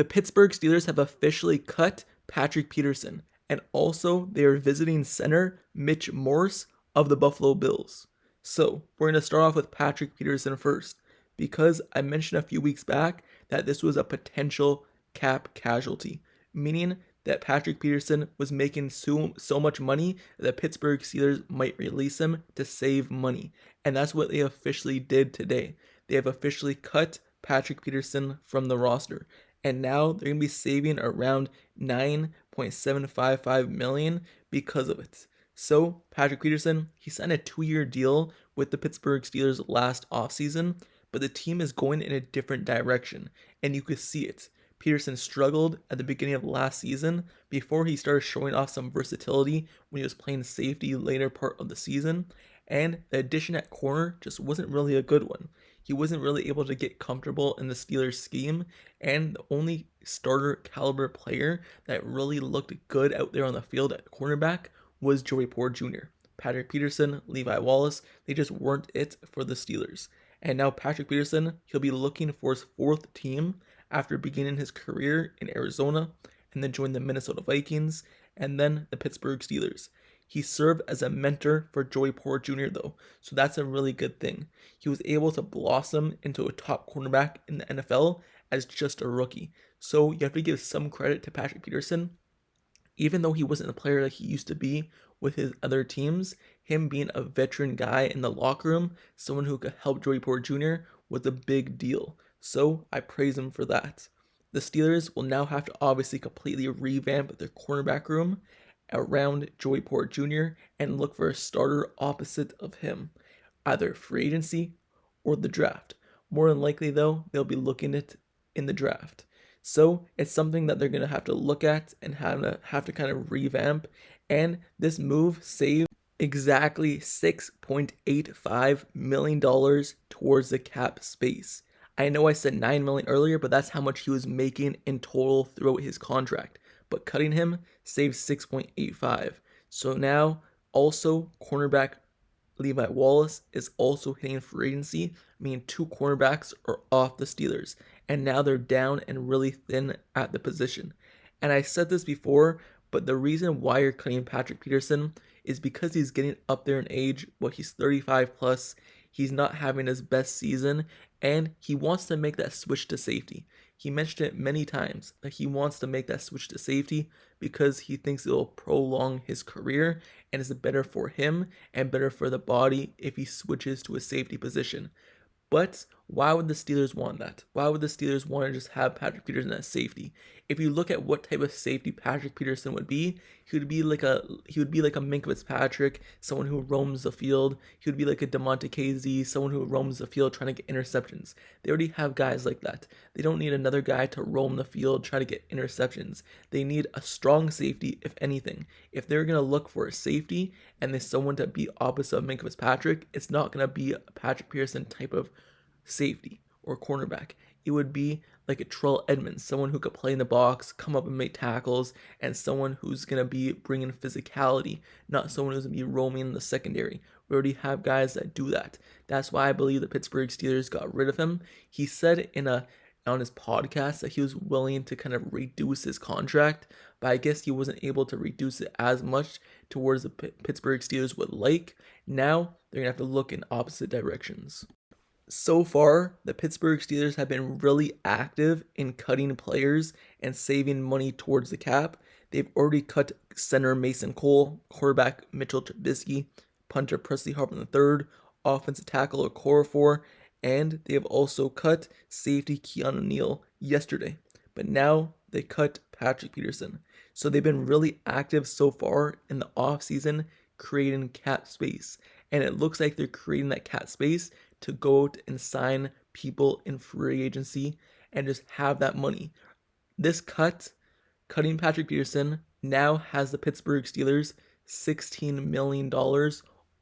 The Pittsburgh Steelers have officially cut Patrick Peterson, and also they are visiting center Mitch Morse of the Buffalo Bills. So we're going to start off with Patrick Peterson first, because I mentioned a few weeks back that this was a potential cap casualty, meaning that Patrick Peterson was making so much money that the Pittsburgh Steelers might release him to save money. And that's what they officially did today. They have officially cut Patrick Peterson from the roster. And now they're going to be saving around $9.755 million because of it. So Patrick Peterson, he signed a 2-year deal with the Pittsburgh Steelers last offseason, but the team is going in a different direction, and you could see it. Peterson struggled at the beginning of last season before he started showing off some versatility when he was playing safety later part of the season, and the addition at corner just wasn't really a good one. He wasn't really able to get comfortable in the Steelers scheme, and the only starter caliber player that really looked good out there on the field at cornerback was Joey Porter Jr. Patrick Peterson, Levi Wallace, they just weren't it for the Steelers. And now Patrick Peterson, he'll be looking for his 4th team after beginning his career in Arizona, and then joined the Minnesota Vikings, and then the Pittsburgh Steelers. He served as a mentor for Joey Porter Jr. though, so that's a really good thing. He was able to blossom into a top cornerback in the NFL as just a rookie. So you have to give some credit to Patrick Peterson. Even though he wasn't the player that he used to be with his other teams, him being a veteran guy in the locker room, someone who could help Joey Porter Jr. was a big deal. So I praise him for that. The Steelers will now have to obviously completely revamp their cornerback room around Joey Porter Jr. and look for a starter opposite of him, either free agency or the draft. More than likely though, they'll be looking at in the draft. So it's something that they're going to have to look at and have to kind of revamp. And this move saved exactly $6.85 million towards the cap space. I know I said $9 million earlier, but that's how much he was making in total throughout his contract. But cutting him saves $6.85. So now also cornerback Levi Wallace is also hitting free agency, meaning 2 cornerbacks are off the Steelers. And now they're down and really thin at the position. And I said this before, but the reason why you're cutting Patrick Peterson is because he's getting up there in age. He's 35 plus. He's not having his best season, and he wants to make that switch to safety. He mentioned it many times that he wants to make that switch to safety because he thinks it will prolong his career and is better for him and better for the body if he switches to a safety position. But why would the Steelers want that? Why would the Steelers want to just have Patrick Peterson as safety? If you look at what type of safety Patrick Peterson would be, he would be like a Minkah Fitzpatrick, someone who roams the field. He would be like a DeMonte KZ, someone who roams the field trying to get interceptions. They already have guys like that. They don't need another guy to roam the field trying to get interceptions. They need a strong safety, if anything. If they're going to look for a safety and there's someone to be opposite of Minkah Fitzpatrick, it's not going to be a Patrick Peterson type of safety or cornerback. It would be like a Terrell Edmonds, someone who could play in the box, come up and make tackles, and someone who's going to be bringing physicality, not someone who's going to be roaming in the secondary. We already have guys that do that. That's why I believe the Pittsburgh Steelers got rid of him. He said on his podcast that he was willing to kind of reduce his contract, but I guess he wasn't able to reduce it as much towards the Pittsburgh Steelers would like. Now they're going to have to look in opposite directions. So far, the Pittsburgh Steelers have been really active in cutting players and saving money towards the cap. They've already cut center Mason Cole, quarterback Mitchell Trubisky, punter Presley Harvin III, offensive tackle Okorafor, and they have also cut safety Keanu Neal yesterday. But now they cut Patrick Peterson. So they've been really active so far in the offseason creating cap space. And it looks like they're creating that cap space to go out and sign people in free agency and just have that money. This cutting Patrick Peterson, now has the Pittsburgh Steelers $16 million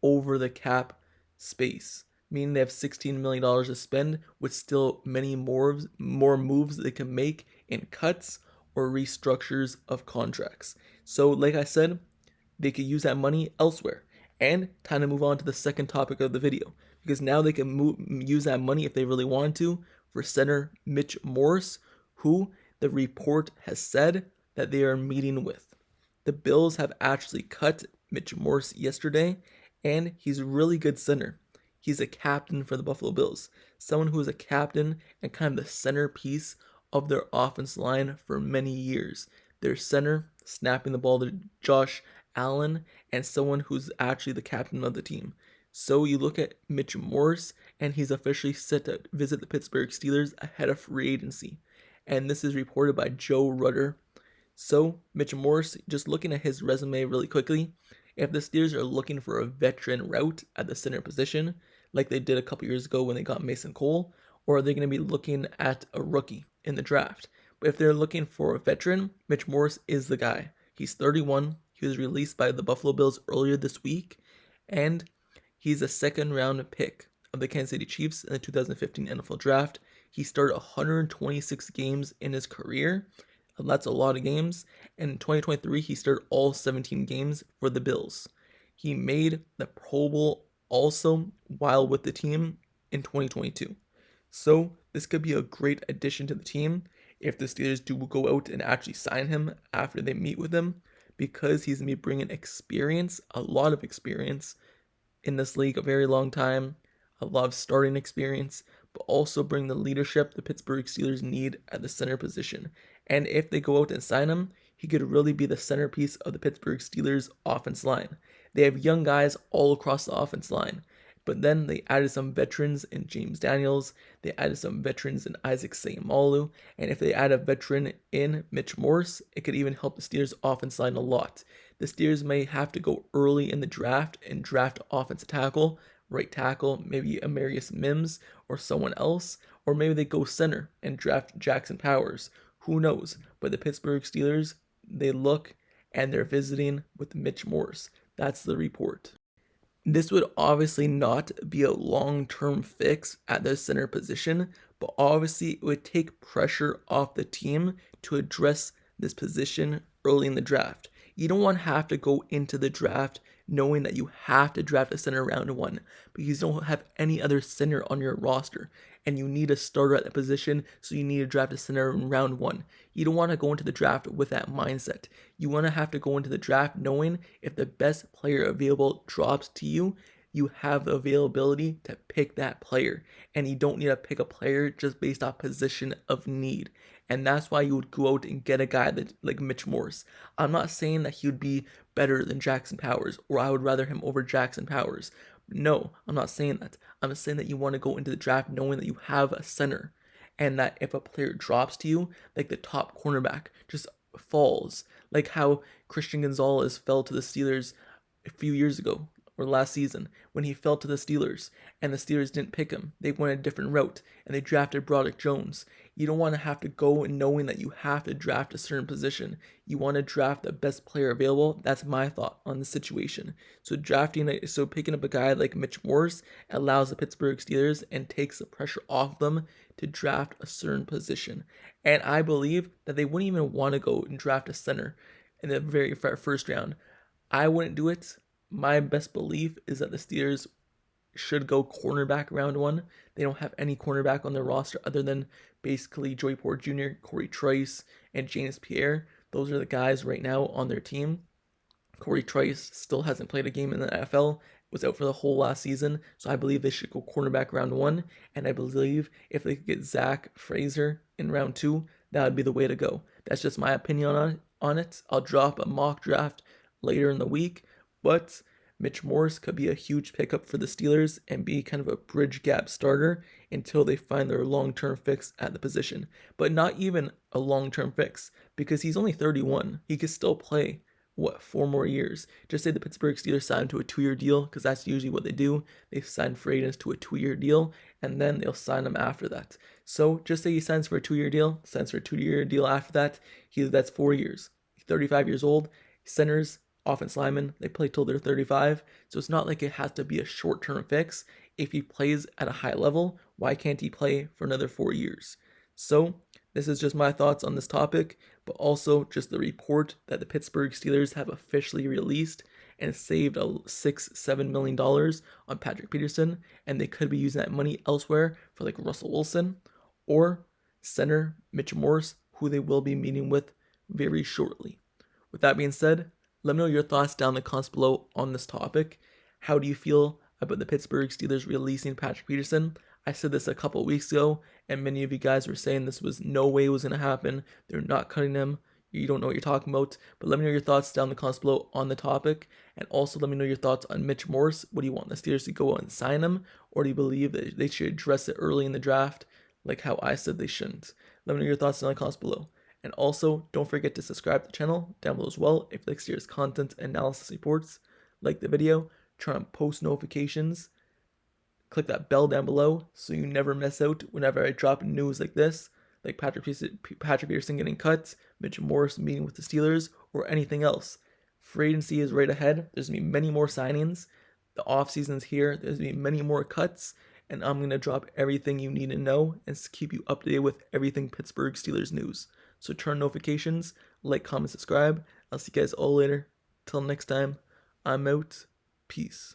over the cap space, meaning they have $16 million to spend with still many more moves they can make in cuts or restructures of contracts. So like I said, they could use that money elsewhere. And time to move on to the second topic of the video, because now they can use that money if they really want to for center Mitch Morse, who the report has said that they are meeting with. The Bills have actually cut Mitch Morse yesterday, and he's a really good center. He's a captain for the Buffalo Bills, someone who is a captain and kind of the centerpiece of their offense line for many years. Their center, snapping the ball to Josh Allen, and someone who's actually the captain of the team. So you look at Mitch Morse, and he's officially set to visit the Pittsburgh Steelers ahead of free agency. And this is reported by Joe Rutter. So Mitch Morse, just looking at his resume really quickly, if the Steelers are looking for a veteran route at the center position, like they did a couple years ago when they got Mason Cole, or are they going to be looking at a rookie in the draft? But if they're looking for a veteran, Mitch Morse is the guy. He's 31. He was released by the Buffalo Bills earlier this week, and he's a second-round pick of the Kansas City Chiefs in the 2015 NFL Draft. He started 126 games in his career. That's a lot of games. And in 2023, he started all 17 games for the Bills. He made the Pro Bowl also while with the team in 2022. So this could be a great addition to the team if the Steelers do go out and actually sign him after they meet with him, because he's going to be bringing experience, a lot of experience in this league, a very long time, a lot of starting experience, but also bring the leadership the Pittsburgh Steelers need at the center position. And if they go out and sign him, he could really be the centerpiece of the Pittsburgh Steelers offense line. They have young guys all across the offense line, but then they added some veterans in James Daniels, they added some veterans in Isaac Seumalo, and if they add a veteran in Mitch Morse, it could even help the Steelers offense line a lot. The Steelers may have to go early in the draft and draft offensive tackle, right tackle, maybe Amarius Mims or someone else, or maybe they go center and draft Jackson Powers. Who knows? But the Pittsburgh Steelers, they look and they're visiting with Mitch Morse. That's the report. This would obviously not be a long-term fix at the center position, but obviously it would take pressure off the team to address this position early in the draft. You don't want to have to go into the draft knowing that you have to draft a center round one, because you don't have any other center on your roster, and you need a starter at that position, so you need to draft a center in round one. You don't want to go into the draft with that mindset. You want to have to go into the draft knowing if the best player available drops to you, you have the availability to pick that player, and you don't need to pick a player just based off position of need. And that's why you would go out and get a guy that, like Mitch Morse. I'm not saying that he would be better than Jackson Powers, or I would rather him over Jackson Powers. No, I'm not saying that. I'm saying that you want to go into the draft knowing that you have a center, and that if a player drops to you, like the top cornerback just falls, like how Christian Gonzalez fell to the Steelers a few years ago, or last season, when he fell to the Steelers, and the Steelers didn't pick him. They went a different route, and they drafted Broderick Jones. You don't want to have to go and knowing that you have to draft a certain position. You want to draft the best player available. That's my thought on the situation. So picking up a guy like Mitch Morse allows the Pittsburgh Steelers and takes the pressure off them to draft a certain position. And I believe that they wouldn't even want to go and draft a center in the very first round. I wouldn't do it. My best belief is that the Steelers should go cornerback round one. They don't have any cornerback on their roster other than basically Joey Porter Jr., Corey Trice, and James Pierre. Those are the guys right now on their team. Corey Trice still hasn't played a game in the NFL, was out for the whole last season, so I believe they should go cornerback round one, and I believe if they could get Zach Frazier in round two, that would be the way to go. That's just my opinion on it. I'll drop a mock draft later in the week, but Mitch Morse could be a huge pickup for the Steelers and be kind of a bridge gap starter until they find their long-term fix at the position. But not even a long-term fix, because he's only 31. He could still play, 4 more years? Just say the Pittsburgh Steelers sign him to a 2-year deal, because that's usually what they do. They sign free agents to a 2-year deal, and then they'll sign them after that. So just say he signs for a 2-year deal, signs for a 2-year deal after that, that's 4 years. He's 35 years old. Centers, offense linemen, they play till they're 35, so it's not like it has to be a short-term fix. If he plays at a high level, why can't he play for another 4 years? So this is just my thoughts on this topic, but also just the report that the Pittsburgh Steelers have officially released and saved $6-7 million on Patrick Peterson, and they could be using that money elsewhere for like Russell Wilson or center Mitch Morse, who they will be meeting with very shortly. With that being said, let me know your thoughts down in the comments below on this topic. How do you feel about the Pittsburgh Steelers releasing Patrick Peterson? I said this a couple weeks ago, and many of you guys were saying this was no way it was going to happen. They're not cutting him. You don't know what you're talking about. But let me know your thoughts down in the comments below on the topic. And also let me know your thoughts on Mitch Morse. What do you want the Steelers to go out and sign him? Or do you believe that they should address it early in the draft like how I said they shouldn't? Let me know your thoughts down in the comments below. And also, don't forget to subscribe to the channel down below as well if you like Steelers content and analysis reports. Like the video, turn on post notifications. Click that bell down below so you never miss out whenever I drop news like this, like Patrick Peterson getting cut, Mitch Morse meeting with the Steelers, or anything else. Free agency is right ahead. There's going to be many more signings. The offseason's here. There's going to be many more cuts, and I'm going to drop everything you need to know and keep you up to date with everything Pittsburgh Steelers news. So turn notifications, like, comment, subscribe. I'll see you guys all later. Till next time, I'm out. Peace.